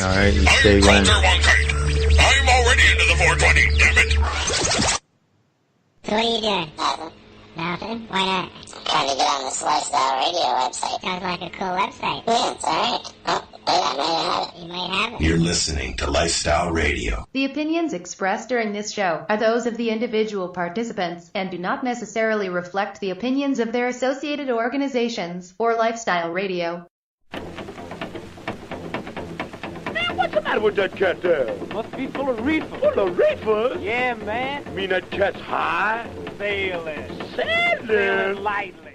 right, you say when. I'm already into the 420, damn it. So what are you doing? Nothing. Nothing? Why not? Trying to get on this Lifestyle Radio website. Sounds like a cool website. Yeah, it's alright. Oh, wait, I might have it. You might have it. You're listening to Lifestyle Radio. The opinions expressed during this show are those of the individual participants and do not necessarily reflect the opinions of their associated organizations or Lifestyle Radio. What's the matter with that cat there? Must be full of reefer. Full of reefers? Yeah, man. Mean that cat's high? Sailing. Sailing? Lightly.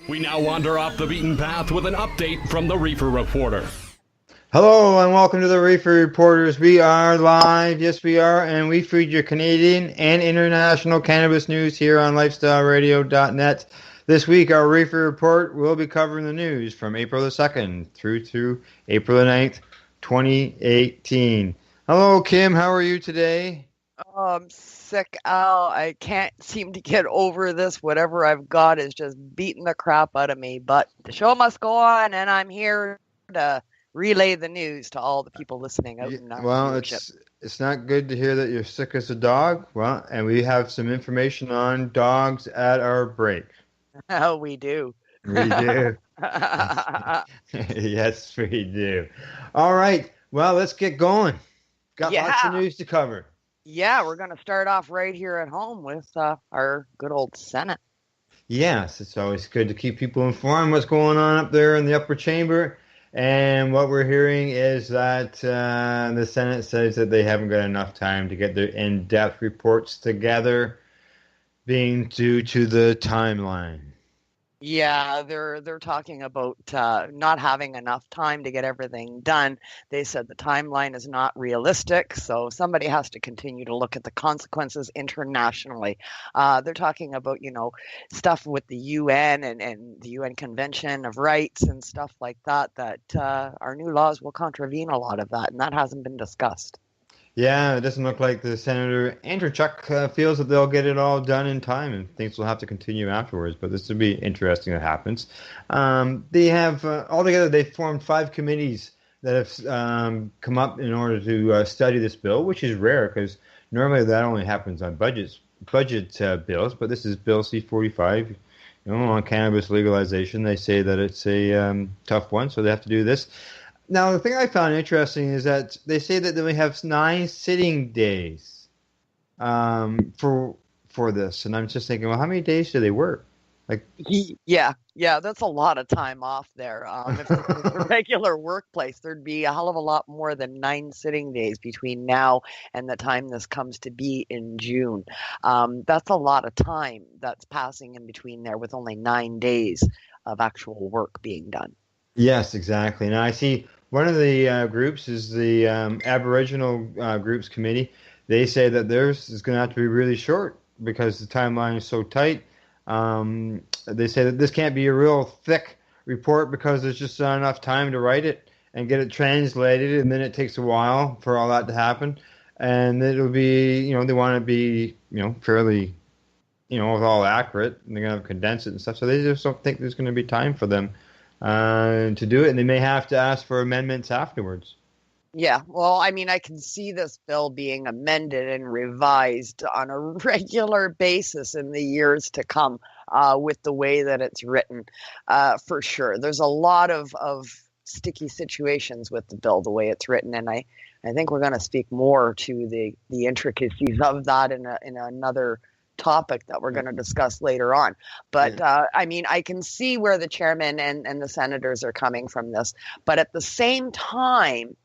We now wander off the beaten path with an update from the Reefer Reporter. Hello and welcome to the Reefer Reporters. We are live, yes we are, and we feed your Canadian and international cannabis news here on lifestyleradio.net. This week our Reefer Report will be covering the news from April the 2nd through to April the 9th, 2018. Hello Kim, how are you today? Oh, I'm sick, Al. I can't seem to get over this. Whatever I've got is just beating the crap out of me. But the show must go on, and I'm here to relay the news to all the people listening out in our viewership. It's not good to hear that you're sick as a dog. Well, and we have some information on dogs at our break. Oh, we do. We do. Yes, we do. All right. Well, let's get going. Got lots of news to cover. Yeah, we're going to start off right here at home with our good old Senate. Yes, it's always good to keep people informed what's going on up there in the upper chamber. And what we're hearing is that the Senate says that they haven't got enough time to get their in-depth reports together, being due to the timeline. Yeah, they're talking about not having enough time to get everything done. They said the timeline is not realistic, so somebody has to continue to look at the consequences internationally. They're talking about, stuff with the UN and the UN Convention of Rights and stuff like that our new laws will contravene a lot of that, and that hasn't been discussed. Yeah, it doesn't look like the Senator Andrzejczyk feels that they'll get it all done in time, and things will have to continue afterwards. But this will be interesting that happens. They have, altogether, they've formed 5 committees that have come up in order to study this bill, which is rare because normally that only happens on budget bills. But this is Bill C-45, on cannabis legalization. They say that it's a tough one, so they have to do this. Now, the thing I found interesting is that they say that they only have 9 sitting days for this, and I'm just thinking, well, how many days do they work? Yeah, that's a lot of time off there. If it was a regular workplace, there'd be a hell of a lot more than 9 sitting days between now and the time this comes to be in June. That's a lot of time that's passing in between there with only 9 days of actual work being done. Yes, exactly. Now, I see one of the groups is the Aboriginal Groups Committee. They say that theirs is going to have to be really short because the timeline is so tight. They say that this can't be a real thick report because there's just not enough time to write it and get it translated, and then it takes a while for all that to happen. And it'll be, they want to be, fairly, all accurate, and they're going to condense it and stuff. So they just don't think there's going to be time for them to do it, and they may have to ask for amendments afterwards. Yeah, well, I can see this bill being amended and revised on a regular basis in the years to come with the way that it's written, for sure. There's a lot of sticky situations with the bill, the way it's written, and I think we're going to speak more to the intricacies of that in another topic that we're going to discuss later on. But I can see where the chairman and the senators are coming from this, but at the same time,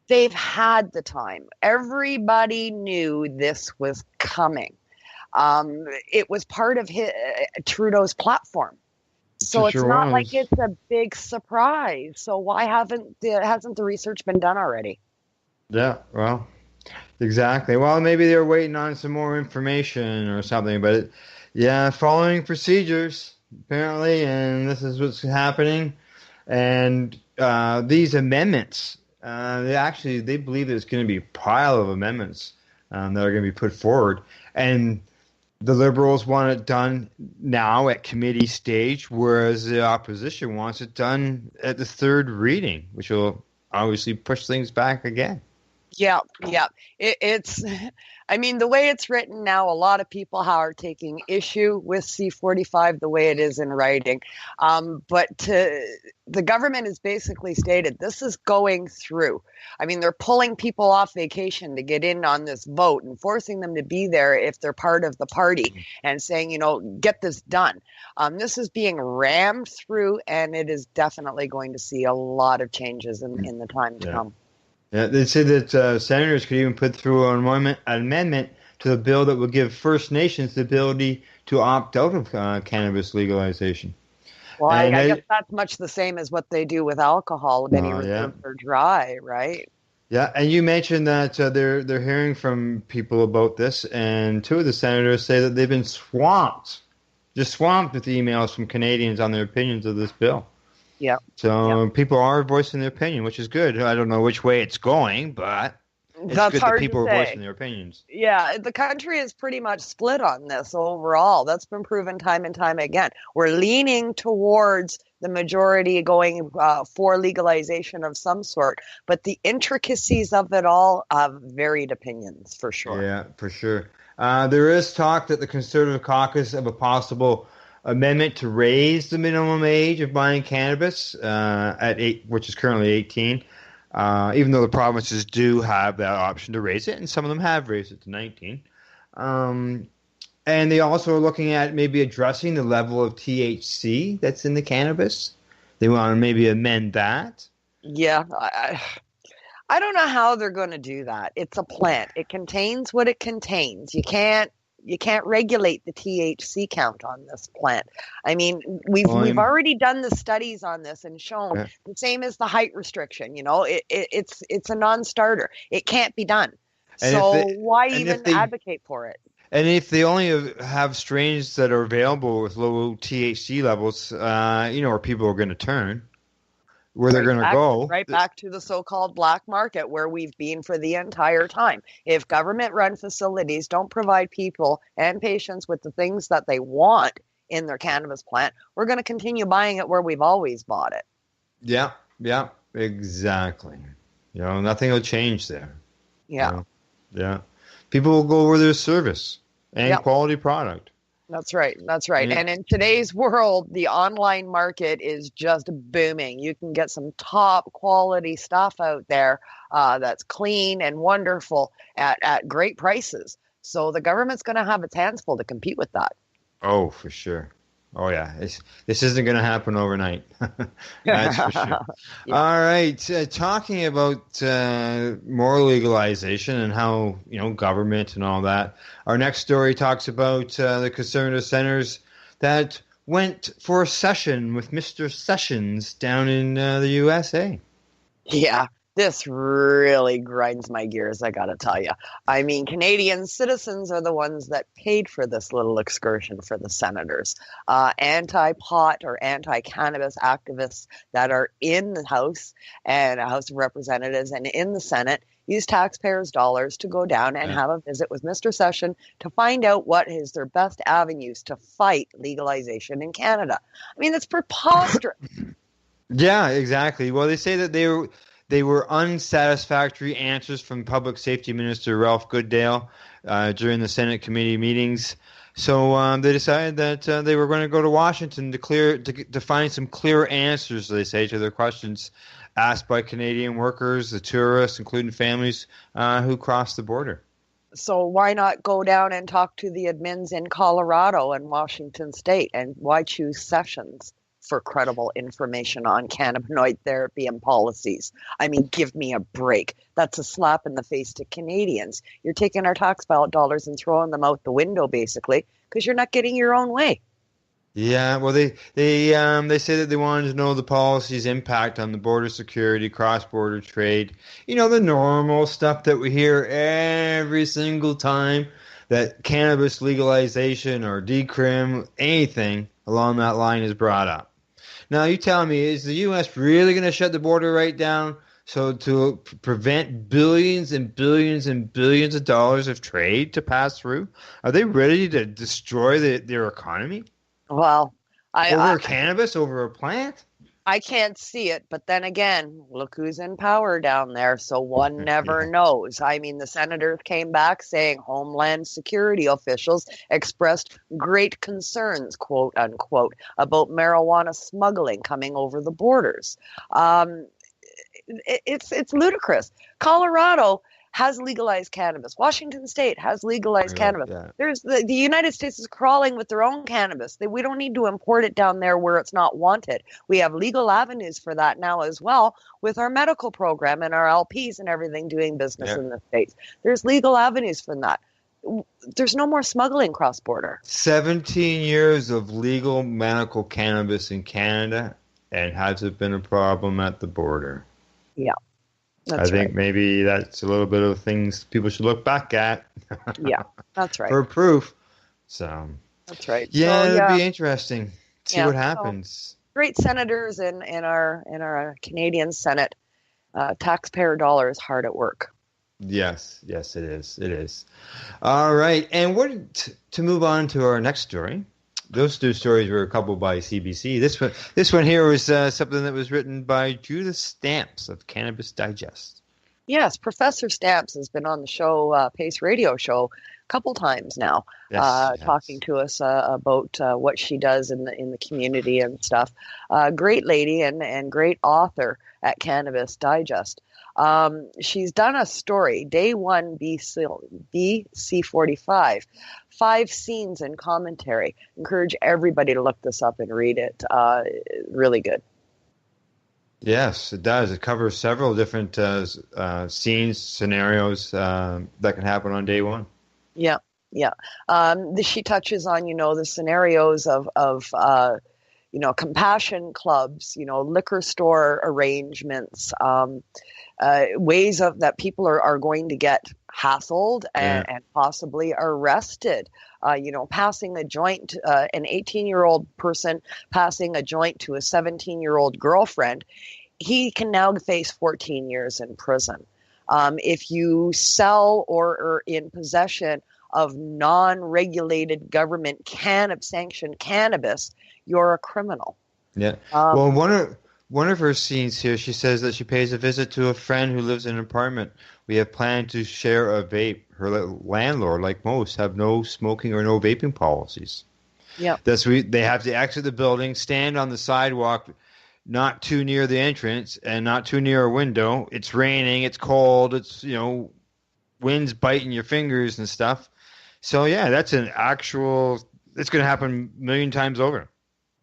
they've had the time. Everybody knew this was coming. It was part of Trudeau's platform. So it's not like it's a big surprise. So why hasn't the research been done already? Yeah, well, exactly. Well, maybe they're waiting on some more information or something. But following procedures apparently, and this is what's happening. And these amendments, they believe there's going to be a pile of amendments that are going to be put forward, and the Liberals want it done now at committee stage, whereas the opposition wants it done at the third reading, which will obviously push things back again. Yeah. It's, I mean, the way it's written now, a lot of people are taking issue with C-45 the way it is in writing. The government has basically stated this is going through. I mean, they're pulling people off vacation to get in on this vote and forcing them to be there if they're part of the party and saying, get this done. This is being rammed through, and it is definitely going to see a lot of changes in the time to come. Yeah, they say that senators could even put through an amendment to the bill that would give First Nations the ability to opt out of cannabis legalization. Well, I guess that's much the same as what they do with alcohol. Many reserves are dry, right? Yeah, and you mentioned that they're hearing from people about this, and two of the senators say that they've been swamped with emails from Canadians on their opinions of this bill. Yeah. So people are voicing their opinion, which is good. I don't know which way it's going, but it's good that people are voicing their opinions. Yeah, the country is pretty much split on this overall. That's been proven time and time again. We're leaning towards the majority going for legalization of some sort, but the intricacies of it all have varied opinions, for sure. Yeah, for sure. There is talk that the Conservative caucus of a possible amendment to raise the minimum age of buying cannabis at 8, which is currently 18, even though the provinces do have that option to raise it, and some of them have raised it to 19. And they also are looking at maybe addressing the level of THC that's in the cannabis. They want to maybe amend that. Yeah, I don't know how they're going to do that. It's a plant. It contains what it contains. You can't regulate the THC count on this plant. I mean, we've already done the studies on this and shown the same as the height restriction. It's a non-starter. It can't be done. Why even advocate for it? And if they only have strains that are available with low THC levels, where people are going to turn, where they're going to go. Right back to the so-called black market where we've been for the entire time. If government-run facilities don't provide people and patients with the things that they want in their cannabis plant, we're going to continue buying it where we've always bought it. Yeah, exactly. Nothing will change there. Yeah. Yeah. People will go where there's service and quality product. That's right. And in today's world, the online market is just booming. You can get some top quality stuff out there that's clean and wonderful at great prices. So the government's going to have its hands full to compete with that. Oh, for sure. Oh, yeah. This isn't going to happen overnight. That's for sure. All right. Talking about more legalization and how, government and all that. Our next story talks about the Conservative senators that went for a session with Mr. Sessions down in the USA. Yeah. This really grinds my gears, I gotta tell you. I mean, Canadian citizens are the ones that paid for this little excursion for the senators. Anti-pot or anti-cannabis activists that are in the House and House of Representatives and in the Senate use taxpayers' dollars to go down and have a visit with Mr. Session to find out what is their best avenues to fight legalization in Canada. I mean, it's preposterous. Yeah, exactly. Well, they say that they were unsatisfactory answers from Public Safety Minister Ralph Goodale during the Senate committee meetings. So they decided that they were going to go to Washington to find some clear answers, they say, to their questions asked by Canadian workers, the tourists, including families who crossed the border. So why not go down and talk to the admins in Colorado and Washington State? And why choose Sessions for credible information on cannabinoid therapy and policies? I mean, give me a break. That's a slap in the face to Canadians. You're taking our tax dollars and throwing them out the window, basically, because you're not getting your own way. Yeah, well, they say that they wanted to know the policy's impact on the border security, cross-border trade. The normal stuff that we hear every single time that cannabis legalization or decrim, anything along that line is brought up. Now, you tell me, is the U.S. really going to shut the border right down so to prevent billions and billions and billions of dollars of trade to pass through? Are they ready to destroy their economy? Well, over cannabis, over a plant? I can't see it, but then again, look who's in power down there, so one never knows. I mean, the senators came back saying Homeland Security officials expressed great concerns, quote unquote, about marijuana smuggling coming over the borders. It's ludicrous. Colorado has legalized cannabis. Washington State has legalized cannabis. Yeah. There's the United States is crawling with their own cannabis. We don't need to import it down there where it's not wanted. We have legal avenues for that now as well with our medical program and our LPs and everything doing business in the States. There's legal avenues for that. There's no more smuggling cross-border. 17 years of legal medical cannabis in Canada, and has it been a problem at the border? Yeah. I think maybe that's a little bit of things people should look back at. Yeah, that's right. For proof. So that's right. Yeah, so, it'll be interesting. See what happens. So, great senators in our Canadian Senate. Taxpayer dollars hard at work. Yes, it is. It is. All right, and to move on to our next story. Those two stories were coupled by CBC. This one here was something that was written by Judith Stamps of Cannabis Digest. Yes, Professor Stamps has been on the show, Pace Radio Show, a couple times now, talking to us about what she does in the community and stuff. Great lady and great author at Cannabis Digest. She's done a story, Day 1 BC 45, 5 scenes and commentary. Encourage everybody to look this up and read it. Really good. Yes, it does. It covers several different scenes, scenarios that can happen on day 1. Yeah. She touches on, the scenarios of compassion clubs, liquor store arrangements, ways that people are going to get hassled and possibly arrested. Passing a joint, an 18-year-old person passing a joint to a 17-year-old girlfriend, he can now face 14 years in prison. If you sell or are in possession of non-regulated government sanctioned cannabis, you're a criminal. Yeah. Well, one of her scenes here, she says that she pays a visit to a friend who lives in an apartment. We have planned to share a vape. Her landlord, like most, have no smoking or no vaping policies. Yeah. They have to exit the building, stand on the sidewalk, not too near the entrance and not too near a window. It's raining, it's cold, it's, wind's biting your fingers and stuff. So, yeah, that's it's going to happen a million times over,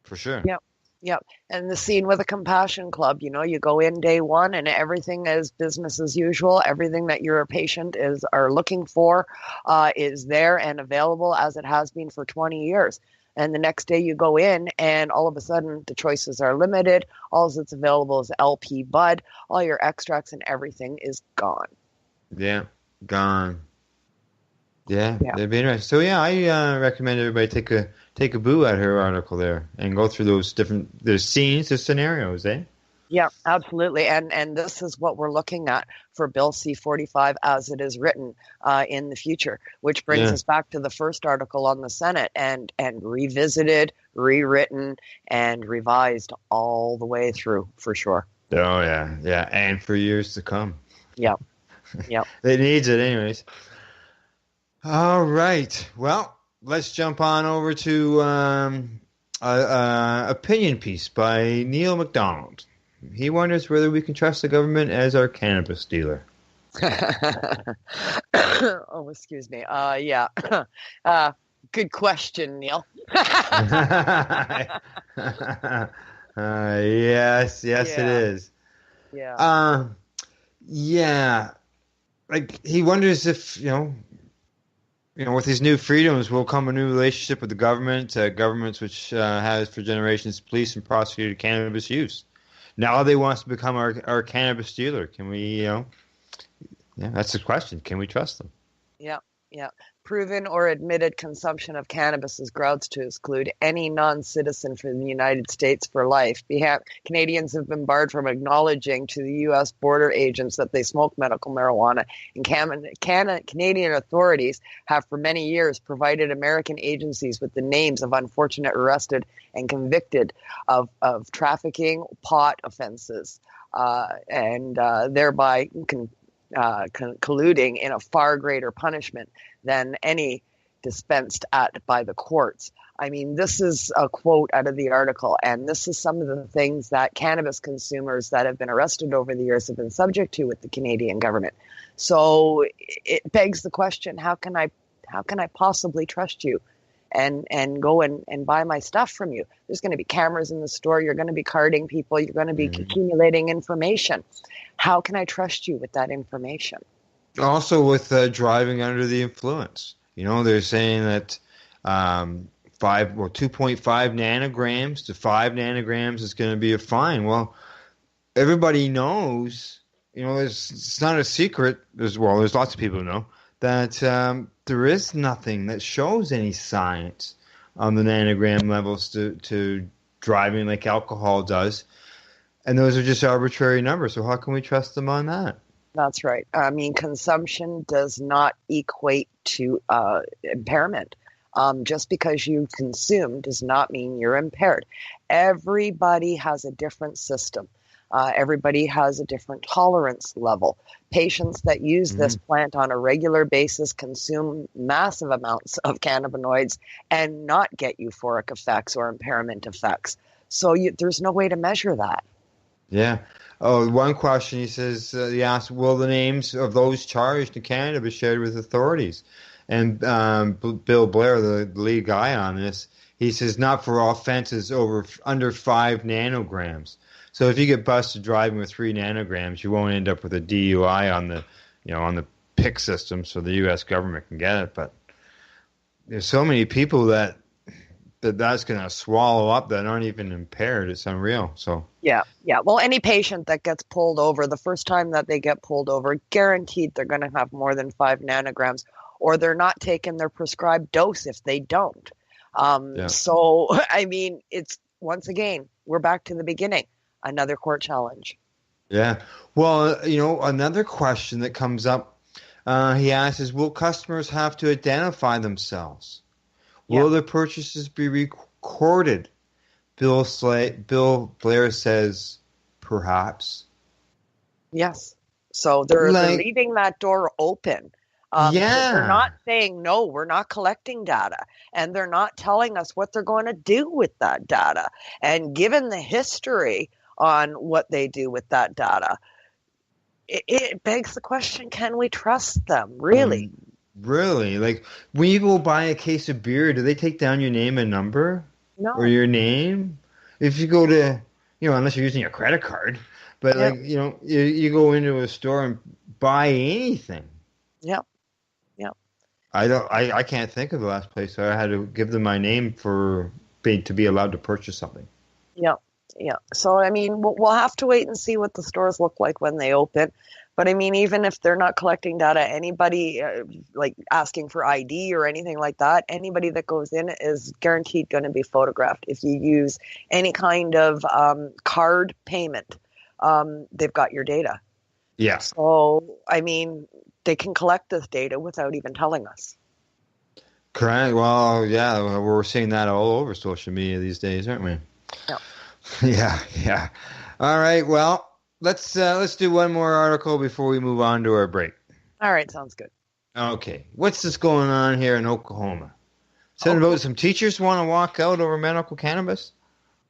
for sure. Yep. And the scene with a compassion club, you go in day 1 and everything is business as usual. Everything that your patient are looking for is there and available as it has been for 20 years. And the next day you go in and all of a sudden the choices are limited. All that's available is LP bud. All your extracts and everything is gone. Yeah, gone. Yeah, that'd be interesting. So I recommend everybody take a boo at her article there and go through those scenes, the scenarios, eh? Yeah, absolutely. And this is what we're looking at for Bill C-45 as it is written in the future, which brings us back to the first article on the Senate and revisited, rewritten, and revised all the way through for sure. Oh, yeah, and for years to come. Yeah. It needs it anyways. All right. Well, let's jump on over to an opinion piece by Neil McDonald. He wonders whether we can trust the government as our cannabis dealer. Oh, excuse me. Yeah. Good question, Neil. Yes, it is. Yeah. Yeah. Like, he wonders if, with these new freedoms will come a new relationship with the government, governments which has for generations policed and prosecuted cannabis use. Now they want us to become our cannabis dealer. Can we, that's the question. Can we trust them? Yeah. Yeah. Proven or admitted consumption of cannabis is grounds to exclude any non-citizen from the United States for life. Canadians have been barred from acknowledging to the U.S. border agents that they smoke medical marijuana, and Canadian authorities have for many years provided American agencies with the names of unfortunate arrested and convicted of trafficking pot offenses, and thereby colluding in a far greater punishment than any dispensed at by the courts. I mean, this is a quote out of the article, and this is some of the things that cannabis consumers that have been arrested over the years have been subject to with the Canadian government. So it begs the question, how can I possibly trust you and go and buy my stuff from you? There's going to be cameras in the store. You're going to be carding people. You're going to be accumulating information. How can I trust you with that information? Also, with driving under the influence, they're saying that 2.5 nanograms to 5 nanograms is going to be a fine. Well, everybody knows, it's not a secret. There's lots of people who know that there is nothing that shows any science on the nanogram levels to driving like alcohol does. And those are just arbitrary numbers. So how can we trust them on that? That's right. I mean, consumption does not equate to impairment. Just because you consume does not mean you're impaired. Everybody has a different system. Everybody has a different tolerance level. Patients that use this plant on a regular basis consume massive amounts of cannabinoids and not get euphoric effects or impairment effects. So there's no way to measure that. Yeah. Oh, one question he says, he asked, will the names of those charged in Canada be shared with authorities? And Bill Blair, the lead guy on this, he says not for offenses under 5 nanograms. So if you get busted driving with 3 nanograms, you won't end up with a DUI on the PIC system, so the U.S. government can get it. But there's so many people that's going to swallow up that aren't even impaired. It's unreal. So yeah. Well, any patient that gets pulled over, the first time that they get pulled over, guaranteed they're going to have more than 5 nanograms, or they're not taking their prescribed dose if they don't. So I mean, it's once again, we're back to the beginning. Another court challenge. Yeah. Well, another question that comes up, he asks is, will customers have to identify themselves? Will their purchases be recorded? Bill Blair says, perhaps. Yes. So they're leaving that door open. They're not saying, no, we're not collecting data. And they're not telling us what they're going to do with that data. And given the history on what they do with that data, it begs the question, can we trust them, really? Really? Like, when you go buy a case of beer, do they take down your name and number? No. Or your name? If you go to, unless you're using your credit card, but you go into a store and buy anything. Yep. I can't think of the last place I had to give them my name to be allowed to purchase something. Yeah. So, I mean, we'll have to wait and see what the stores look like when they open. But, I mean, even if they're not collecting data, anybody like asking for ID or anything like that, anybody that goes in is guaranteed going to be photographed. If you use any kind of card payment, they've got your data. Yeah. So, I mean, they can collect this data without even telling us. Correct. Well, yeah, we're seeing that all over social media these days, aren't we? Yeah. Yeah. All right. Well, let's do one more article before we move on to our break. All right. Sounds good. Okay. What's this going on here in Oklahoma? About some teachers want to walk out over medical cannabis?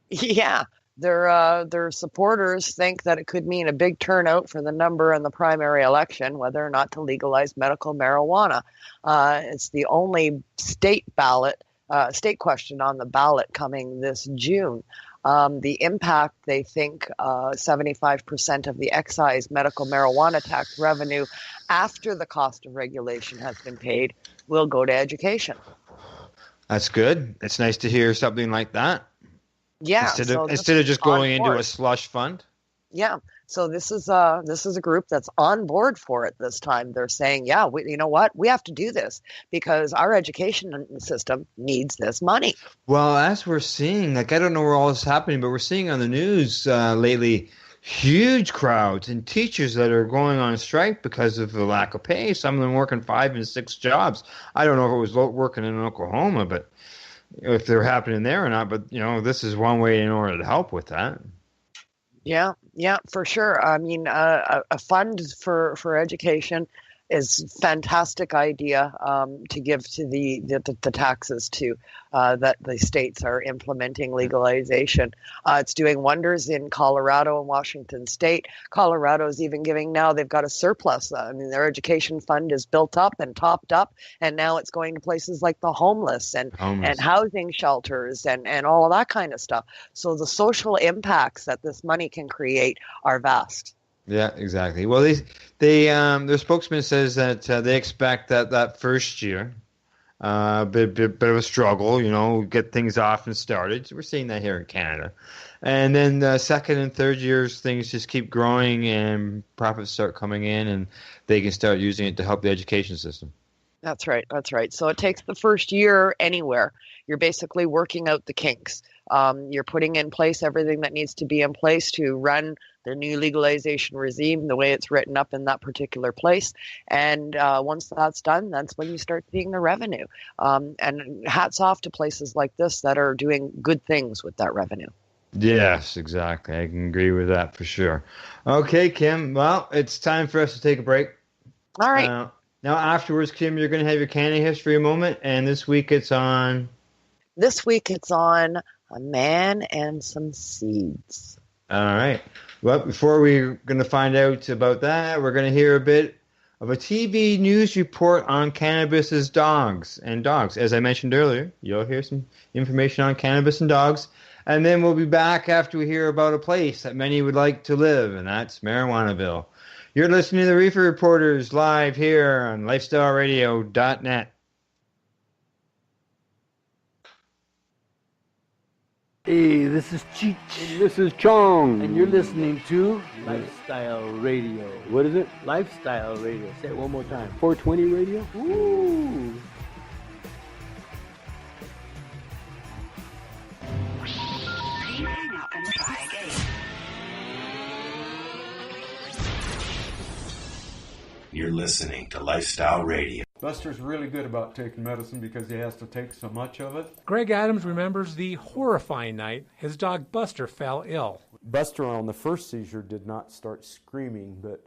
Yeah. Their supporters think that it could mean a big turnout for the number in the primary election, whether or not to legalize medical marijuana. It's the only state question on the ballot coming this June. The impact, they think 75% of the excise medical marijuana tax revenue after the cost of regulation has been paid will go to education. That's good. It's nice to hear something like that. Yeah. Instead of just going into a slush fund? Yeah. So this is a group that's on board for it this time. They're saying, yeah, you know what? We have to do this because our education system needs this money. Well, as we're seeing, like, I don't know where all this is happening, but we're seeing on the news lately huge crowds and teachers that are going on strike because of the lack of pay. Some of them working 5 and 6 jobs. I don't know if it was working in Oklahoma, but if they're happening there or not. But, this is one way in order to help with that. Yeah, for sure. I mean, a fund for education is a fantastic idea to give to the taxes to that the states are implementing legalization. It's doing wonders in Colorado and Washington State. Colorado is even giving now, they've got a surplus. I mean, their education fund is built up and topped up, and now it's going to places like the homeless and housing shelters and all of that kind of stuff. So the social impacts that this money can create are vast. Yeah, exactly. Well, their spokesman says that they expect that first year, bit of a struggle, get things off and started. We're seeing that here in Canada. And then the second and third years, things just keep growing and profits start coming in and they can start using it to help the education system. That's right. So it takes the first year anywhere. You're basically working out the kinks. You're putting in place everything that needs to be in place to run the new legalization regime the way it's written up in that particular place. And once that's done, that's when you start seeing the revenue. And hats off to places like this that are doing good things with that revenue. Yes, exactly. I can agree with that for sure. Okay, Kim. Well, it's time for us to take a break. All right. Now, afterwards, Kim, you're going to have your Canada history moment, and this week it's on... This week it's on a man and some seeds. All right. Well, before we're going to find out about that, we're going to hear a bit of a TV news report on cannabis's dogs. As I mentioned earlier, you'll hear some information on cannabis and dogs. And then we'll be back after we hear about a place that many would like to live, and that's Marijuanaville. You're listening to the Reefer Reporters live here on lifestyleradio.net. Hey, this is Cheech. And this is Chong. And you're listening to Lifestyle Radio. What is it? Lifestyle Radio. Say it one more time. 420 radio? Ooh. Hang up and try again. You're listening to Lifestyle Radio. Buster's really good about taking medicine because he has to take so much of it. Greg Adams remembers the horrifying night his dog Buster fell ill. Buster on the first seizure did not start screaming, but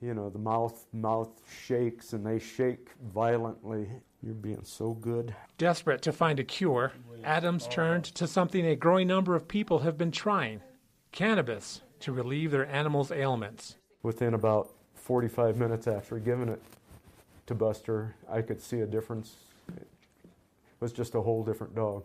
the mouth shakes and they shake violently. You're being so good. Desperate to find a cure, Adams turned to something a growing number of people have been trying: cannabis, to relieve their animals' ailments. Within about 45 minutes after giving it to Buster, I could see a difference. It was just a whole different dog.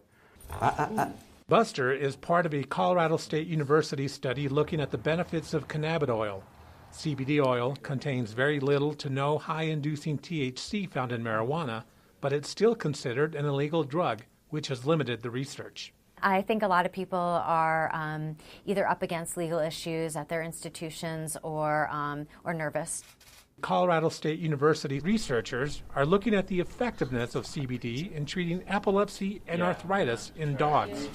Buster is part of a Colorado State University study looking at the benefits of cannabis oil. CBD oil contains very little to no high-inducing THC found in marijuana, but it's still considered an illegal drug, which has limited the research. I think a lot of people are either up against legal issues at their institutions or nervous. Colorado State University researchers are looking at the effectiveness of CBD in treating epilepsy and arthritis in dogs.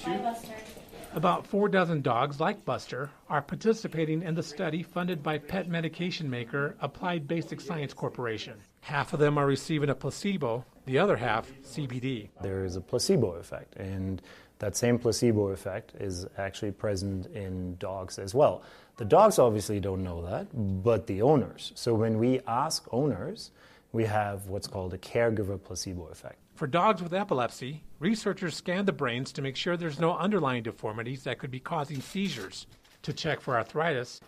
About 4 dozen dogs like Buster are participating in the study funded by pet medication maker Applied Basic Science Corporation. Half of them are receiving a placebo, the other half CBD. There is a placebo effect, and that same placebo effect is actually present in dogs as well. The dogs obviously don't know that, but the owners. So when we ask owners, we have what's called a caregiver placebo effect. For dogs with epilepsy, researchers scan the brains to make sure there's no underlying deformities that could be causing seizures. To check for arthritis,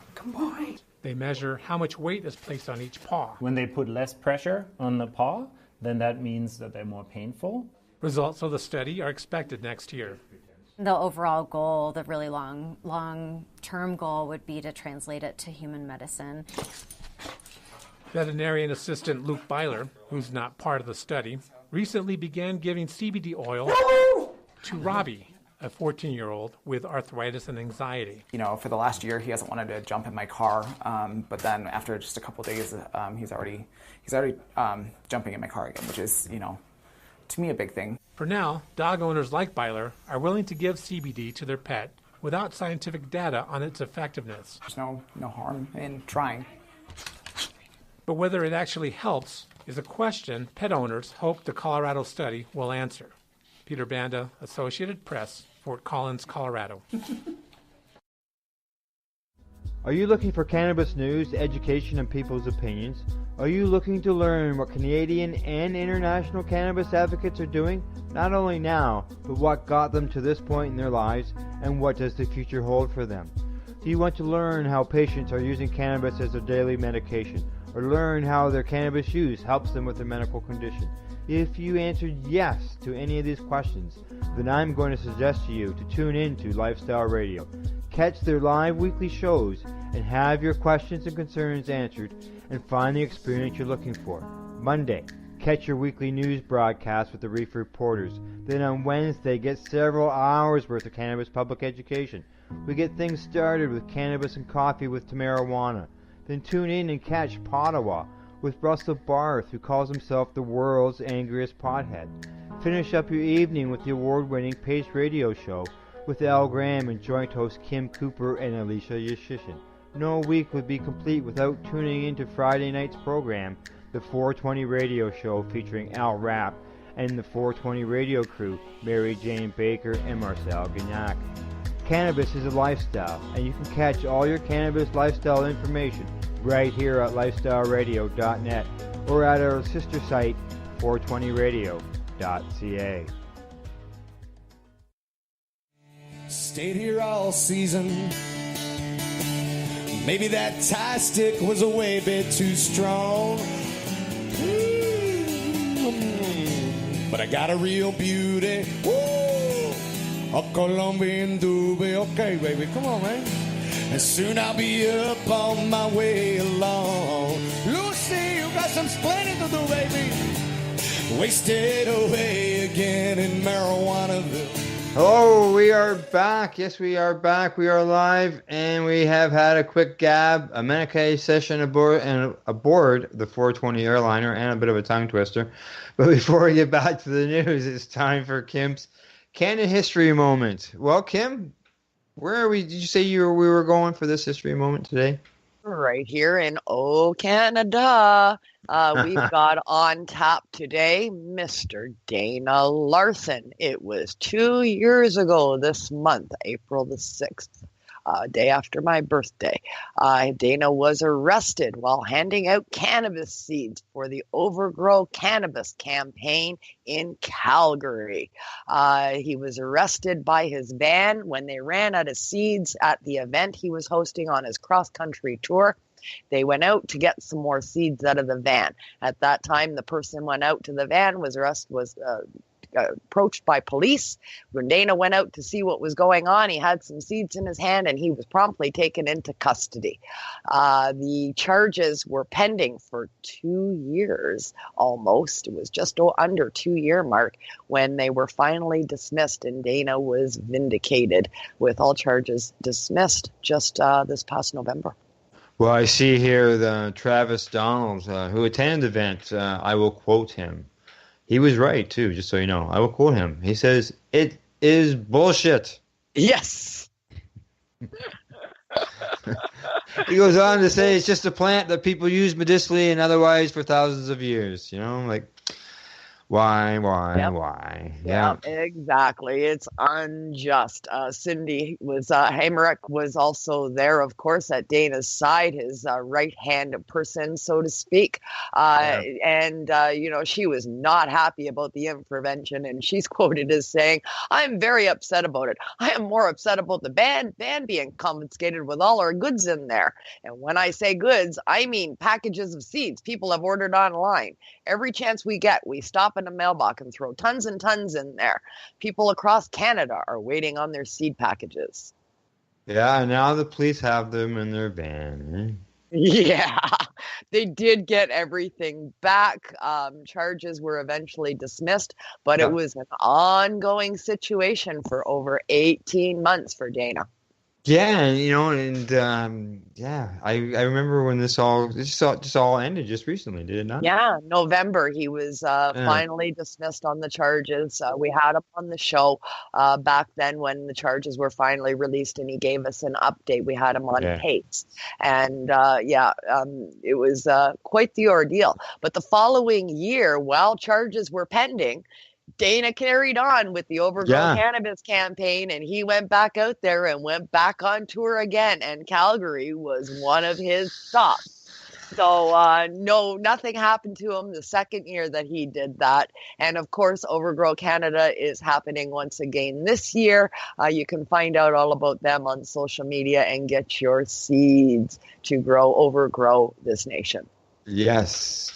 they measure how much weight is placed on each paw. When they put less pressure on the paw, then that means that they're more painful. Results of the study are expected next year. The overall goal, the really long-term goal, would be to translate it to human medicine. Veterinarian assistant Luke Byler, who's not part of the study, recently began giving CBD oil to Robbie, a 14-year-old with arthritis and anxiety. You know, for the last year, he hasn't wanted to jump in my car, but then after just a couple of days, he's already jumping in my car again, which is, you know, to me a big thing. For now, dog owners like Byler are willing to give CBD to their pet without scientific data on its effectiveness. There's no harm in trying. But whether it actually helps is a question pet owners hope the Colorado study will answer. Peter Banda, Associated Press, Fort Collins, Colorado. Are you looking for cannabis news, education, and people's opinions? Are you looking to learn what Canadian and international cannabis advocates are doing? Not only now, but what got them to this point in their lives, and what does the future hold for them? Do you want to learn how patients are using cannabis as their daily medication, or learn how their cannabis use helps them with their medical condition? If you answered yes to any of these questions, then I'm going to suggest to you to tune in to Lifestyle Radio. Catch their live weekly shows and have your questions and concerns answered and find the experience you're looking for. Monday, catch your weekly news broadcast with the Reefer Reporters. Then on Wednesday, get several hours worth of cannabis public education. We get things started with cannabis and coffee with Tamarawana. Then tune in and catch Pottawa with Russell Barth, who calls himself the world's angriest pothead. Finish up your evening with the award-winning Pace Radio Show with Al Graham and joint host Kim Cooper and Alicia Yashishin. No week would be complete without tuning into Friday night's program, the 420 Radio Show featuring Al Rapp and the 420 Radio crew, Mary Jane Baker and Marcel Gignac. Cannabis is a lifestyle, and you can catch all your cannabis lifestyle information right here at lifestyleradio.net or at our sister site, 420radio.ca. Stayed here all season. Maybe that tie stick was a way bit too strong. But I got a real beauty. Woo! A Colombian doobie. Okay, baby, come on, man. And soon I'll be up on my way along. Lucy, you got some splaining to do, baby. Wasted away again in Marijuanaville. Hello, we are back. Yes, we are back. We are live, and we have had a quick gab, a Medicaid session aboard the 420 airliner, and a bit of a tongue twister. But before we get back to the news, it's time for Kim's Canada History Moment. Well, Kim, where are we? Did you say we were going for this history moment today? Right here in Canada. We've got on tap today Mr. Dana Larson. It was 2 years ago this month, April the 6th, day after my birthday. Dana was arrested while handing out cannabis seeds for the Overgrow Cannabis campaign in Calgary. He was arrested by his van when they ran out of seeds at the event he was hosting on his cross-country tour. They went out to get some more seeds out of the van. At that time, the person went out to the van, was approached by police. When Dana went out to see what was going on, he had some seeds in his hand and he was promptly taken into custody. The charges were pending for 2 years almost. It was just under 2 year mark when they were finally dismissed, and Dana was vindicated with all charges dismissed just this past November. Well, I see here the Travis Donald, who attended the event. I will quote him. He was right, too, just so you know. I will quote him. He says, "It is bullshit." Yes. He goes on to say it's just a plant that people use medicinally and otherwise for thousands of years. You know, like, why? Yeah, exactly. It's unjust. Cindy Hamerick was also there, of course, at Dana's side, his right-hand person, so to speak. And she was not happy about the intervention, and she's quoted as saying, "I'm very upset about it. I am more upset about the van being confiscated with all our goods in there. And when I say goods, I mean packages of seeds people have ordered online. Every chance we get, we stop in a mailbox and throw tons and tons in there. People across Canada are waiting on their seed packages." Yeah, and now the police have them in their van. Yeah, they did get everything back. Charges were eventually dismissed, but it was an ongoing situation for over 18 months for Dana. Yeah, I remember when this all ended just recently, did it not? Yeah, November, he was finally dismissed on the charges. We had him on the show back then when the charges were finally released, and he gave us an update. We had him on tapes. And it was quite the ordeal. But the following year, while charges were pending, Dana carried on with the Overgrown Cannabis campaign, and he went back out there and went back on tour again. And Calgary was one of his stops. So, no, nothing happened to him the second year that he did that. And of course, Overgrow Canada is happening once again this year. You can find out all about them on social media and get your seeds to overgrow this nation. Yes.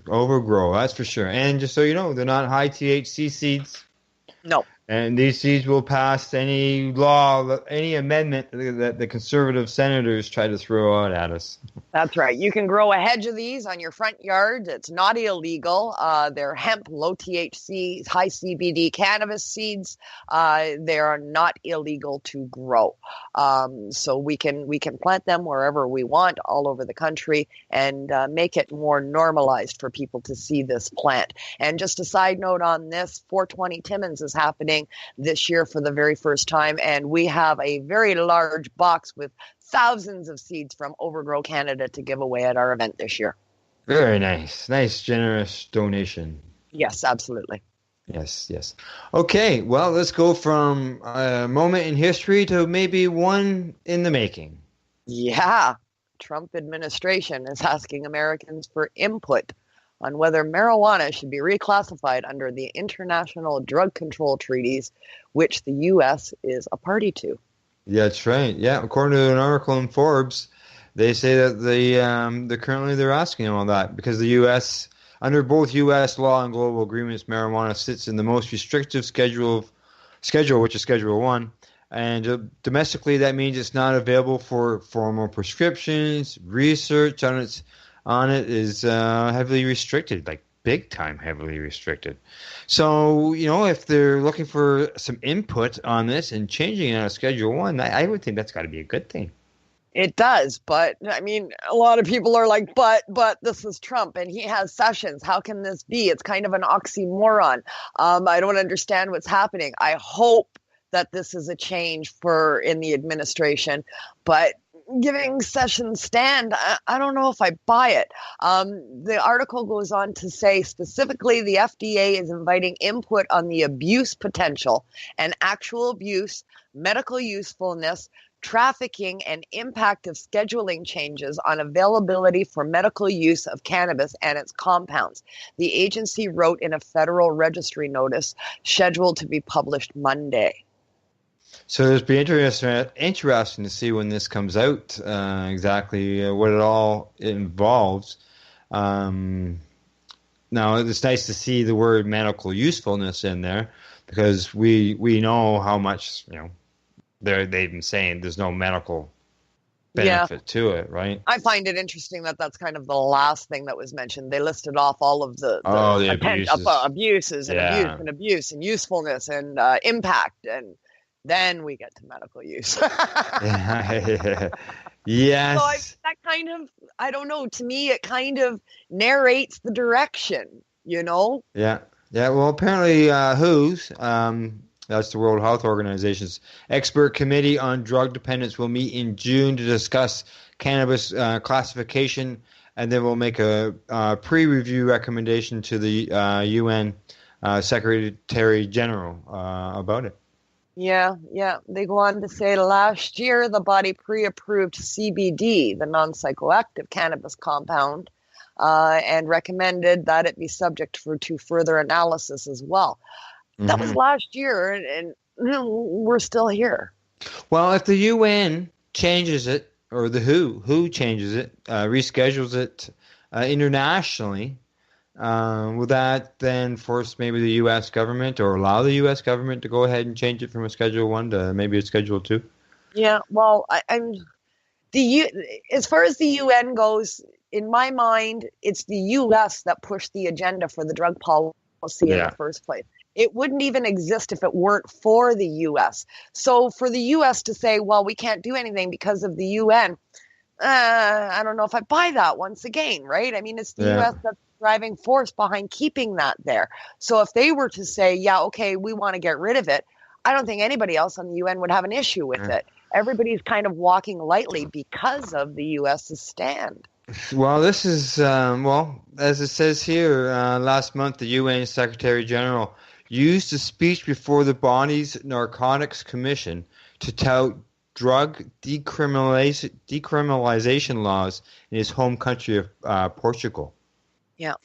Overgrow, that's for sure. And just so you know, they're not high THC seeds. No. And these seeds will pass any law, any amendment that the conservative senators try to throw out at us. That's right. You can grow a hedge of these on your front yard. It's not illegal. They're hemp, low THC, high CBD cannabis seeds. They are not illegal to grow. So we can plant them wherever we want, all over the country, and make it more normalized for people to see this plant. And just a side note on this, 420 Timmins is happening this year for the very first time, and we have a very large box with thousands of seeds from Overgrow Canada to give away at our event this year. Very nice. Nice, generous donation. Yes, absolutely. Yes. Okay, well, let's go from a moment in history to maybe one in the making. Yeah. Trump administration is asking Americans for input on whether marijuana should be reclassified under the international drug control treaties, which the U.S. is a party to. Yeah, that's right. Yeah, according to an article in Forbes, they say that they're asking all that because the U.S. under both U.S. law and global agreements, marijuana sits in the most restrictive schedule, which is Schedule 1. And domestically, that means it's not available for formal prescriptions. Research on it is heavily restricted, like big time heavily restricted. So, if they're looking for some input on this and changing it on Schedule 1, I would think that's got to be a good thing. It does, but I mean, a lot of people are like, but this is Trump and he has Sessions. How can this be? It's kind of an oxymoron. I don't understand what's happening. I hope that this is a change in the administration, but giving Sessions stand, I don't know if I buy it. The article goes on to say specifically the FDA is inviting input on the abuse potential and actual abuse, medical usefulness, trafficking, and impact of scheduling changes on availability for medical use of cannabis and its compounds. The agency wrote in a federal registry notice scheduled to be published Monday. So it'll be interesting to see when this comes out, exactly what it all involves. Now, it's nice to see the word medical usefulness in there because we know how much, they've been saying there's no medical benefit to it, right? I find it interesting that that's kind of the last thing that was mentioned. They listed off all of the abuses and abuse and usefulness and impact, and then we get to medical use. Yes. So that kind of, I don't know, to me it kind of narrates the direction, Yeah. Well, apparently WHO's, that's the World Health Organization's expert committee on drug dependence will meet in June to discuss cannabis classification, and then we'll make a pre-review recommendation to the UN Secretary General about it. Yeah. They go on to say last year the body pre-approved CBD, the non-psychoactive cannabis compound, and recommended that it be subject to further analysis as well. Mm-hmm. That was last year, and we're still here. Well, if the UN changes it, or the WHO changes it, reschedules it internationally, will that then force maybe the U.S. government or allow the U.S. government to go ahead and change it from a Schedule 1 to maybe a Schedule 2? Yeah, well, As far as the UN goes, in my mind, it's the U.S. that pushed the agenda for the drug policy in the first place. It wouldn't even exist if it weren't for the U.S. So for the U.S. to say, well, we can't do anything because of the UN, I don't know if I buy that once again, right? I mean, it's the U.S. that's the driving force behind keeping that there. So if they were to say, yeah, okay, we want to get rid of it, I don't think anybody else on the UN would have an issue with it. Everybody's kind of walking lightly because of the U.S.'s stand. Well, this is, as it says here, last month the UN Secretary General used a speech before the body's Narcotics Commission to tout drug decriminalization laws in his home country of Portugal. Yeah.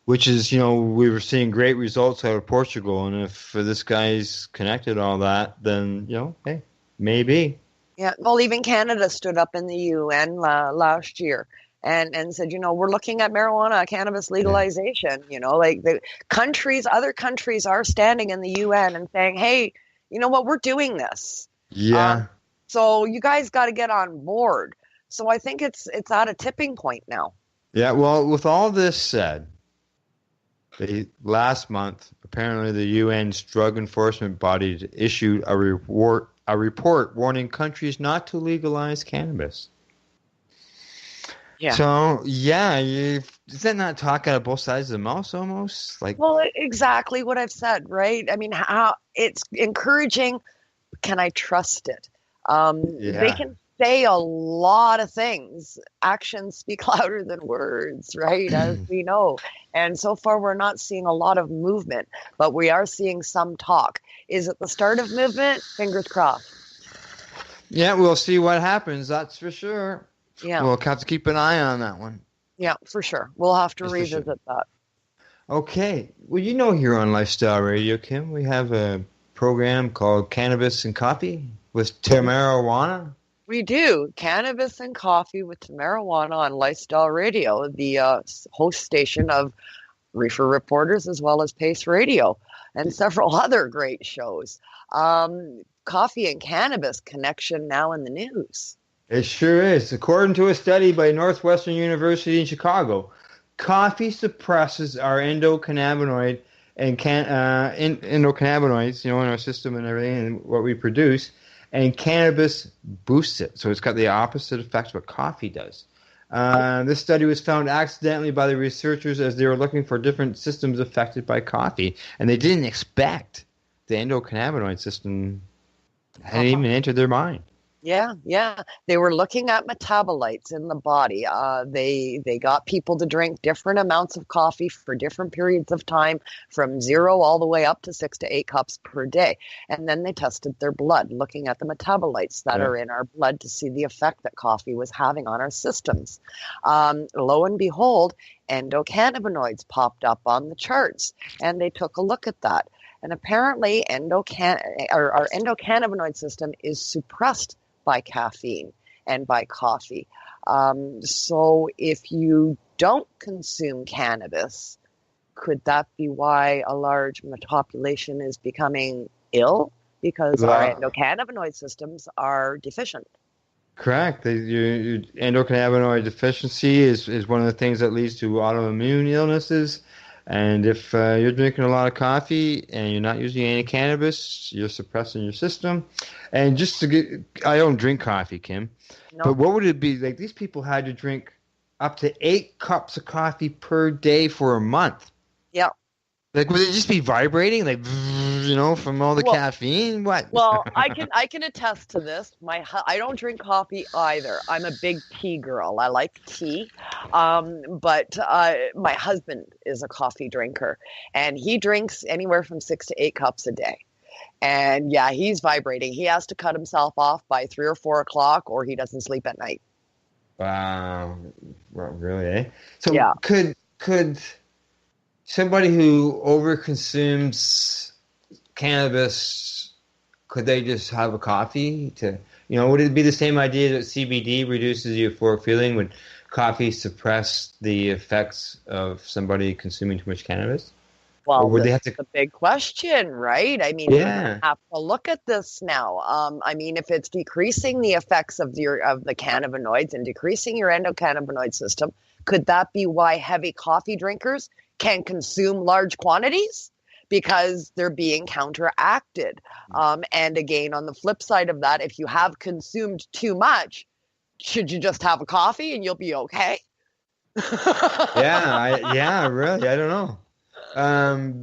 Which is, we were seeing great results out of Portugal, and if this guy's connected all that, then, hey, maybe. Yeah, well, even Canada stood up in the UN last year and said, we're looking at marijuana, cannabis legalization. Like other countries are standing in the UN and saying, hey, you know what, we're doing this. Yeah. So you guys got to get on board. So I think it's at a tipping point now. Yeah, well, with all this said, last month, apparently the UN's drug enforcement body issued a report warning countries not to legalize cannabis. Yeah. So, is that not talk out of both sides of the mouth almost? Well, exactly what I've said, right? I mean, how it's encouraging. Can I trust it? They can say a lot of things. Actions speak louder than words, right? As we know. And so far, we're not seeing a lot of movement, but we are seeing some talk. Is it the start of movement? Fingers crossed. Yeah, we'll see what happens. That's for sure. Yeah. We'll have to keep an eye on that one. Yeah, for sure. We'll have to revisit that. Okay. Well, here on Lifestyle Radio, Kim, we have a program called Cannabis and Coffee with Marijuana. We do. Cannabis and Coffee with Marijuana on Lifestyle Radio, the host station of Reefer Reporters as well as Pace Radio and several other great shows. Coffee and cannabis connection now in the news. It sure is. According to a study by Northwestern University in Chicago, coffee suppresses our endocannabinoid and endocannabinoids, in our system and everything, and what we produce, and cannabis boosts it. So it's got the opposite effects what coffee does. This study was found accidentally by the researchers as they were looking for different systems affected by coffee, and they didn't expect the endocannabinoid system hadn't even entered their mind. Yeah. They were looking at metabolites in the body. They got people to drink different amounts of coffee for different periods of time, from 0 all the way up to 6 to 8 cups per day. And then they tested their blood, looking at the metabolites that are in our blood to see the effect that coffee was having on our systems. Lo and behold, endocannabinoids popped up on the charts, and they took a look at that. And apparently, our endocannabinoid system is suppressed by caffeine and by coffee. So if you don't consume cannabis, could that be why a large population is becoming ill? Because our endocannabinoid systems are deficient. Correct. Your endocannabinoid deficiency is one of the things that leads to autoimmune illnesses. And if you're drinking a lot of coffee and you're not using any cannabis, you're suppressing your system. And I don't drink coffee, Kim. No. But what would it be? Like, these people had to drink up to 8 cups of coffee per day for a month. Yeah. Like, would it just be vibrating, like, from all the caffeine? What? Well, I can attest to this. I don't drink coffee either. I'm a big tea girl. I like tea, but my husband is a coffee drinker, and he drinks anywhere from 6 to 8 cups a day. And yeah, he's vibrating. He has to cut himself off by 3 or 4 o'clock, or he doesn't sleep at night. Wow, well, really? Eh? So yeah. Could somebody who overconsumes cannabis, could they just have a coffee to, would it be the same idea that CBD reduces the euphoric feeling? Would coffee suppress the effects of somebody consuming too much cannabis? Well, would they that's have to? the big question, right? I mean, we're gonna have to look at this now. I mean, if it's decreasing the effects of the cannabinoids and decreasing your endocannabinoid system, could that be why heavy coffee drinkers can consume large quantities? Because they're being counteracted. And again, on the flip side of that, if you have consumed too much, should you just have a coffee and you'll be okay? Yeah, really, I don't know.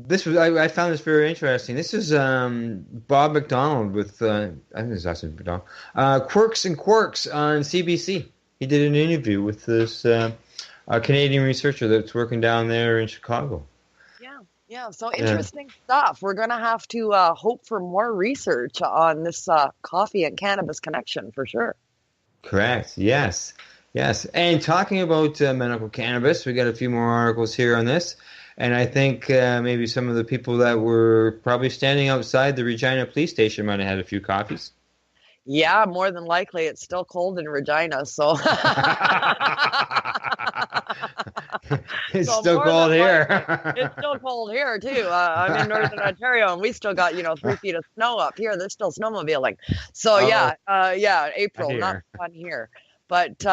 This was I found this very interesting. This is Bob McDonald with I think this is actually McDonald. Quirks and Quarks on CBC. He did an interview with this Canadian researcher that's working down there in Chicago. Yeah, so interesting stuff. We're going to have to hope for more research on this coffee and cannabis connection for sure. Correct. Yes. And talking about medical cannabis, we got a few more articles here on this. And I think maybe some of the people that were probably standing outside the Regina police station might have had a few coffees. Yeah, more than likely. It's still cold in Regina, so... It's still cold here. It's still cold here, too. I'm in Northern Ontario, and we still got, 3 feet of snow up here. There's still snowmobiling. So, April, not fun here. But,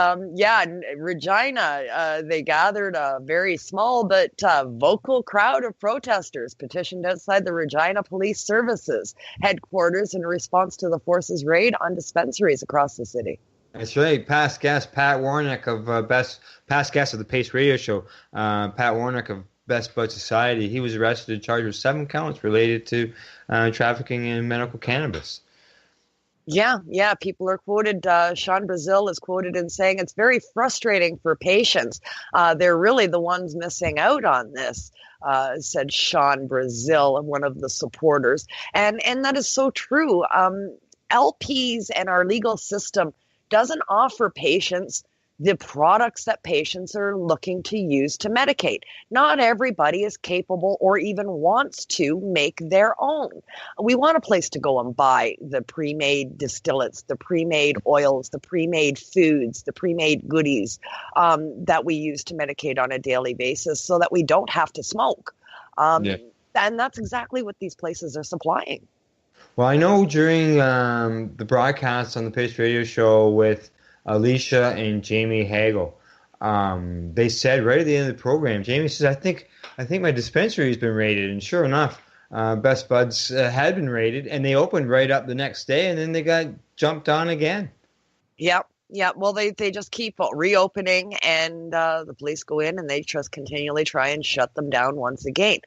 Regina, they gathered a very small but vocal crowd of protesters petitioned outside the Regina Police Services headquarters in response to the force's raid on dispensaries across the city. That's right. Past guest Pat Warnock of past guest of the Pace Radio Show, Pat Warnock of Best Bud Society. He was arrested and charged with 7 counts related to trafficking in medical cannabis. Yeah. People are quoted. Sean Brazil is quoted in saying it's very frustrating for patients. They're really the ones missing out on this, said Sean Brazil, one of the supporters. And that is so true. LPs and our legal system doesn't offer patients the products that patients are looking to use to medicate. Not everybody is capable or even wants to make their own. We want a place to go and buy the pre-made distillates, the pre-made oils, the pre-made foods, the pre-made goodies that we use to medicate on a daily basis so that we don't have to smoke. And that's exactly what these places are supplying. Well, I know during the broadcast on the Pace Radio Show with Alicia and Jamie Hagel, they said right at the end of the program, Jamie says, I think my dispensary has been raided. And sure enough, Best Buds had been raided, and they opened right up the next day, and then they got jumped on again. Yep. Well, they just keep reopening, and the police go in, and they just continually try and shut them down once again.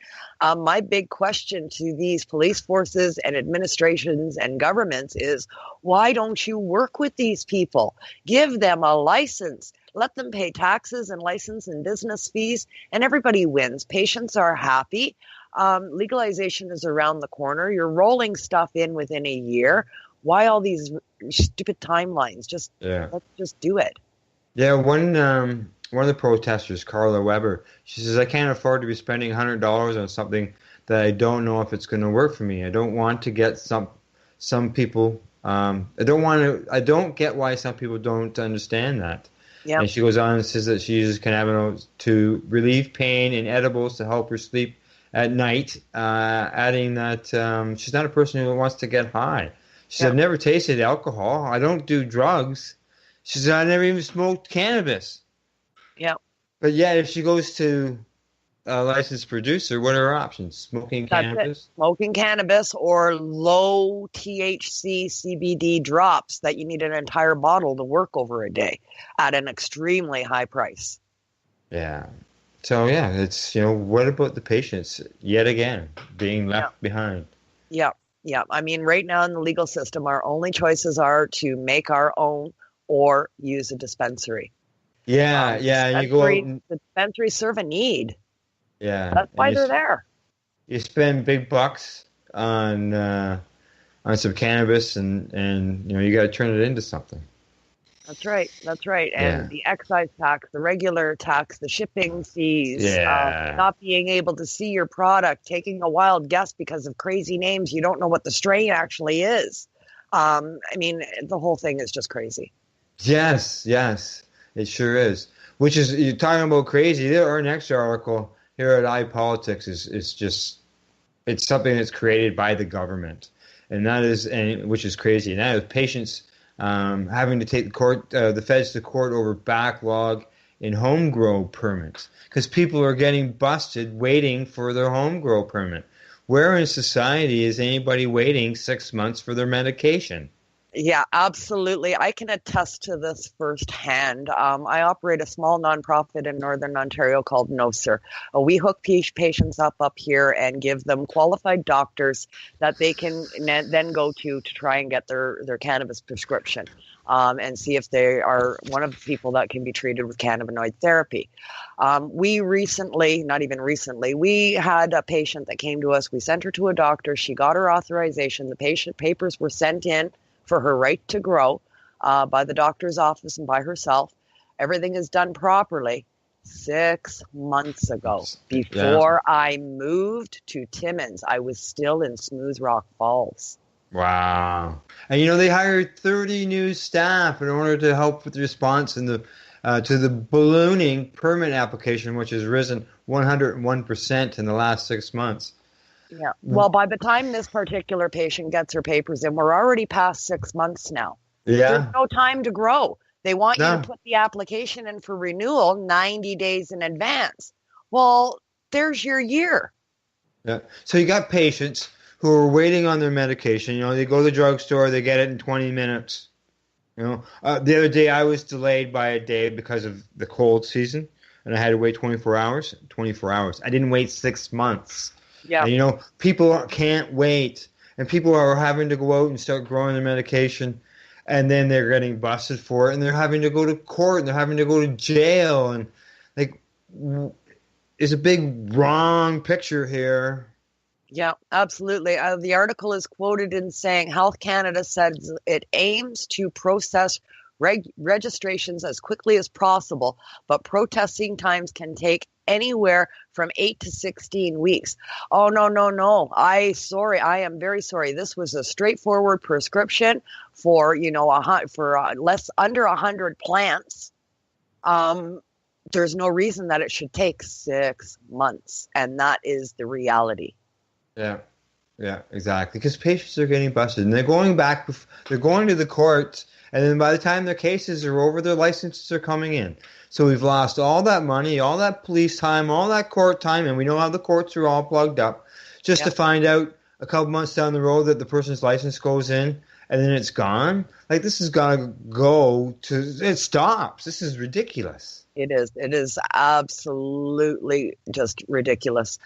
My big question to these police forces and administrations and governments is, why don't you work with these people? Give them a license. Let them pay taxes and license and business fees, and everybody wins. Patients are happy. Legalization is around the corner. You're rolling stuff in within a year. Why all these stupid timelines? Let's just do it. Yeah, one of the protesters, Carla Weber, she says, I can't afford to be spending $100 on something that I don't know if it's going to work for me. I don't want to get some people. I don't get why some people don't understand that. Yep. And she goes on and says that she uses cannabinoids to relieve pain and edibles to help her sleep at night, adding that she's not a person who wants to get high. She said, I've never tasted alcohol. I don't do drugs. She said, I never even smoked cannabis. Yeah. But yet, if she goes to a licensed producer, what are her options? Smoking cannabis? Smoking cannabis or low THC CBD drops that you need an entire bottle to work over a day at an extremely high price. Yeah. So, it's, what about the patients yet again being left behind? Yeah. I mean, right now in the legal system, our only choices are to make our own or use a dispensary. And you go out and... The dispensaries serve a need. Yeah. That's why they're there. You spend big bucks on some cannabis and you got to turn it into something. That's right. And the excise tax, the regular tax, the shipping fees, not being able to see your product, taking a wild guess because of crazy names. You don't know what the strain actually is. I mean, the whole thing is just crazy. Yes, it sure is. Which is, you're talking about crazy. Our next article, here at iPolitics is just, it's something that's created by the government, and that is, and which is crazy. And that is patients having to take the feds to court over backlog in home grow permits because people are getting busted waiting for their home grow permit. Where in society is anybody waiting 6 months for their medication? Yeah, absolutely. I can attest to this firsthand. I operate a small nonprofit in Northern Ontario called NoSir. We hook patients up here and give them qualified doctors that they can then go to try and get their cannabis prescription and see if they are one of the people that can be treated with cannabinoid therapy. We had a patient that came to us. We sent her to a doctor. She got her authorization. The patient papers were sent in for her right to grow by the doctor's office and by herself. Everything is done properly 6 months ago. Before I moved to Timmins, I was still in Smooth Rock Falls. Wow. And they hired 30 new staff in order to help with the response to the ballooning permit application, which has risen 101% in the last 6 months. Yeah. Well, by the time this particular patient gets her papers in, we're already past 6 months now. Yeah. There's no time to grow. They want you to put the application in for renewal 90 days in advance. Well, there's your year. Yeah. So you got patients who are waiting on their medication. They go to the drugstore, they get it in 20 minutes. The other day I was delayed by a day because of the cold season, and I had to wait 24 hours. 24 hours. I didn't wait 6 months. Yeah. And, people can't wait, and people are having to go out and start growing their medication, and then they're getting busted for it, and they're having to go to court, and they're having to go to jail, and it's a big wrong picture here. Yeah, absolutely. The article is quoted in saying Health Canada says it aims to process registrations as quickly as possible, but processing times can take anywhere from 8 to 16 weeks. Oh, no. I am very sorry. This was a straightforward prescription for, less under 100 plants. There's no reason that it should take 6 months. And that is the reality. Yeah, exactly. Because patients are getting busted, and they're going to the courts, and then by the time their cases are over, their licenses are coming in. So we've lost all that money, all that police time, all that court time, and we know how the courts are all plugged up, just to find out a couple months down the road that the person's license goes in, and then it's gone. This is gonna go to it stops. This is ridiculous. It is absolutely just ridiculous.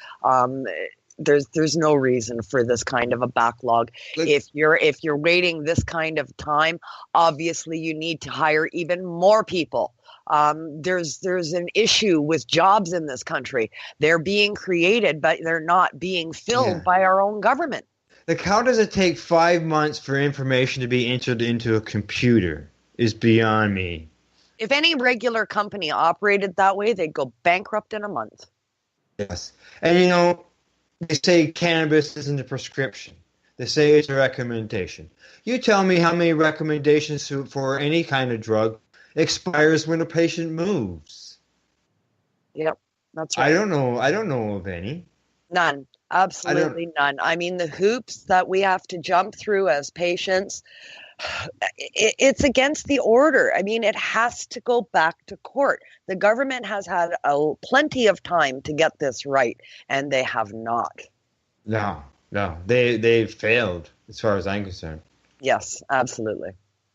There's no reason for this kind of a backlog. If you're waiting this kind of time, obviously you need to hire even more people. There's an issue with jobs in this country. They're being created, but they're not being filled by our own government. How does it take 5 months for information to be entered into a computer is beyond me. If any regular company operated that way, they'd go bankrupt in a month. Yes. And they say cannabis isn't a prescription. They say it's a recommendation. You tell me how many recommendations for any kind of drug expires when a patient moves. Yep, that's right. I don't know of any. None. Absolutely none. I mean, the hoops that we have to jump through as patients, it's against the order. I mean, it has to go back to court. The government has had plenty of time to get this right, and they have not. No. They've failed, as far as I'm concerned. Yes, absolutely.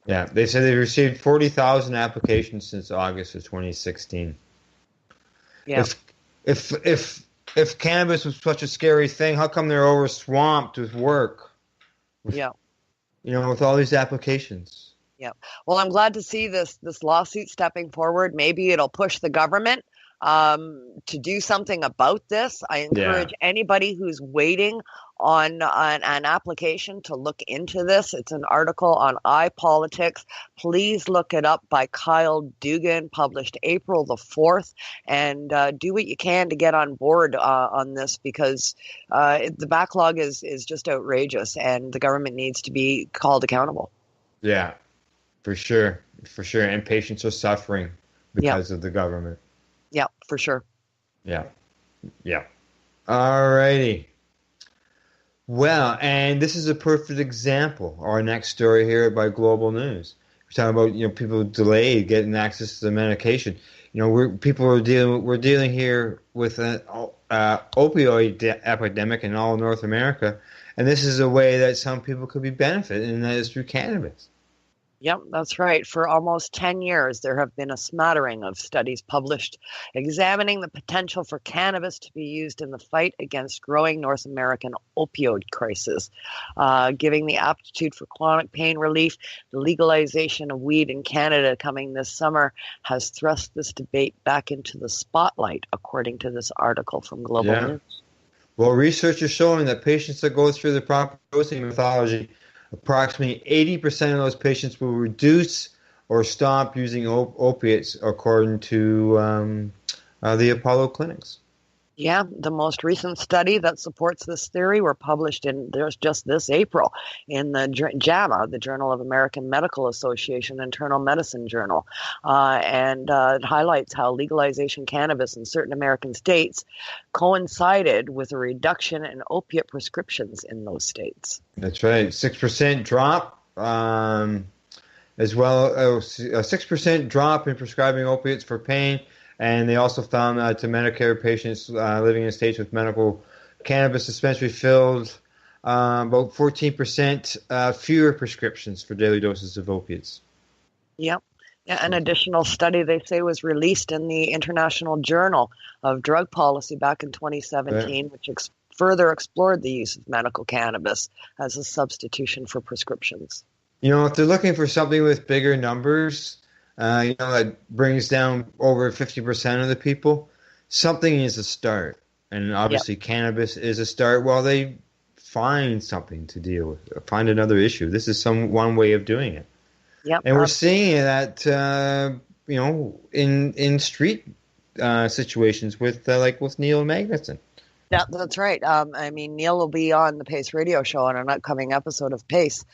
Yeah, they said they've received 40,000 applications since August of 2016. Yeah. If cannabis was such a scary thing, how come they're over swamped with work? Yeah. With all these applications. Yeah. Well, I'm glad to see this lawsuit stepping forward. Maybe it'll push the government to do something about this. I encourage anybody who's waiting on an application to look into this. It's an article on iPolitics. Please look it up by Kyle Dugan, published April the 4th, and do what you can to get on board on this, because the backlog is just outrageous, and the government needs to be called accountable. Yeah, for sure. And patients are suffering because of the government. Yeah, for sure. Yeah. Yeah. All righty. Well, and this is a perfect example. Our next story here by Global News. We're talking about people delayed getting access to the medication. We're dealing here with an opioid epidemic in all North America, and this is a way that some people could be benefiting, and that is through cannabis. Yep, that's right. For almost 10 years, there have been a smattering of studies published examining the potential for cannabis to be used in the fight against growing North American opioid crisis. Giving the aptitude for chronic pain relief, the legalization of weed in Canada coming this summer has thrust this debate back into the spotlight, according to this article from Global News. Well, research is showing that patients that go through the proper dosing methodology, approximately 80% of those patients will reduce or stop using opiates, according to the Apollo clinics. Yeah, the most recent study that supports this theory were published just this April in the JAMA, the Journal of American Medical Association Internal Medicine Journal, and it highlights how legalization cannabis in certain American states coincided with a reduction in opiate prescriptions in those states. That's right, 6% drop, as well, a 6% drop in prescribing opiates for pain. And they also found that to Medicare patients living in states with medical cannabis dispensary filled about 14% fewer prescriptions for daily doses of opiates. Yep. Yeah, an additional study, they say, was released in the International Journal of Drug Policy back in 2017, which further explored the use of medical cannabis as a substitution for prescriptions. If they're looking for something with bigger numbers, that brings down over 50% of the people, something is a start. And obviously cannabis is a start while they find something to deal with, find another issue. This is one way of doing it. Yep. And we're seeing that, in street situations with Neil Magnuson. Yeah, that's right. Neil will be on the Pace Radio Show on an upcoming episode of Pace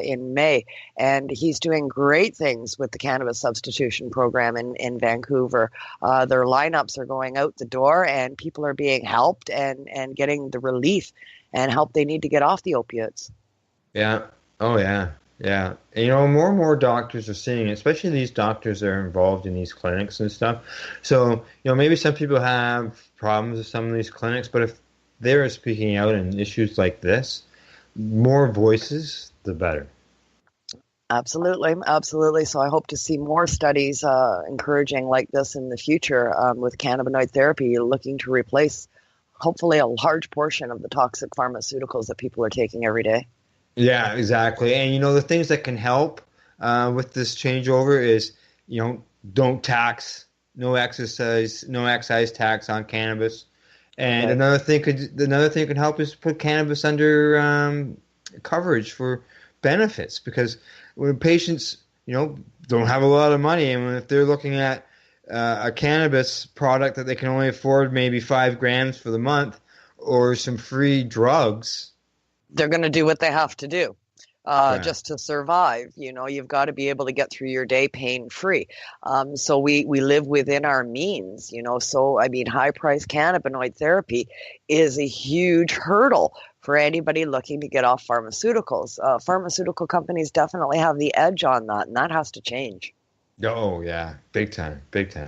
in May, and he's doing great things with the cannabis substitution program in Vancouver. Their lineups are going out the door, and people are being helped and getting the relief and help they need to get off the opiates. Yeah. Oh, yeah. Yeah. And, more and more doctors are seeing it, especially these doctors that are involved in these clinics and stuff. So, maybe some people have problems with some of these clinics, but if they're speaking out in issues like this, more voices, the better. Absolutely. Absolutely. So I hope to see more studies encouraging like this in the future with cannabinoid therapy, looking to replace hopefully a large portion of the toxic pharmaceuticals that people are taking every day. Yeah, exactly. And, the things that can help with this changeover is, don't tax, no excise tax on cannabis. And another thing can help is put cannabis under coverage for benefits, because when patients, don't have a lot of money, and if they're looking at a cannabis product that they can only afford maybe 5 grams for the month or some free drugs, they're going to do what they have to do just to survive. You've got to be able to get through your day pain free. So we live within our means, so high price cannabinoid therapy is a huge hurdle for anybody looking to get off pharmaceuticals. Pharmaceutical companies definitely have the edge on that, and that has to change. Oh, yeah. Big time,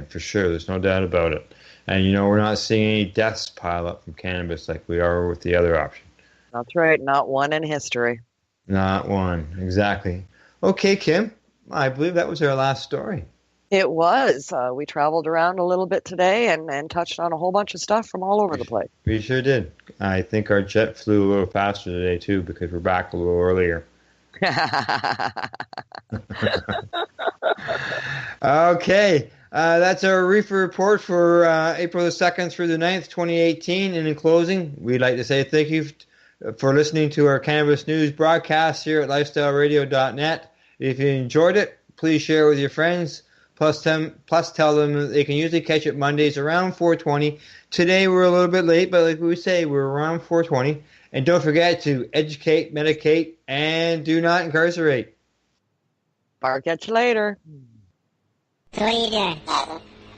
for sure. There's no doubt about it. And, we're not seeing any deaths pile up from cannabis like we are with the other option. That's right. Not one in history. Not one. Exactly. Okay, Kim. I believe that was our last story. It was. We traveled around a little bit today and touched on a whole bunch of stuff from all over the place. We sure did. I think our jet flew a little faster today, too, because we're back a little earlier. Okay. That's our Reefer Report for April the 2nd through the 9th, 2018. And in closing, we'd like to say thank you for listening to our Cannabis News broadcast here at lifestyleradio.net. If you enjoyed it, please share it with your friends. Plus tell them that they can usually catch it Mondays around 4:20. Today we're a little bit late, but like we say, we're around 4:20. And don't forget to educate, medicate, and do not incarcerate. Bark at you later. So what are you doing?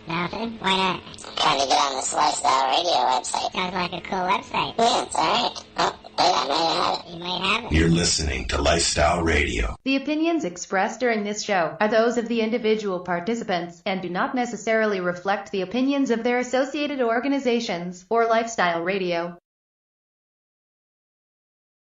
Nothing? Why not? Trying to get on this Lifestyle Radio website. Sounds like a cool website. Yeah, it's alright. Oh, wait, I might have it. You might have it. You're listening to Lifestyle Radio. The opinions expressed during this show are those of the individual participants and do not necessarily reflect the opinions of their associated organizations or Lifestyle Radio.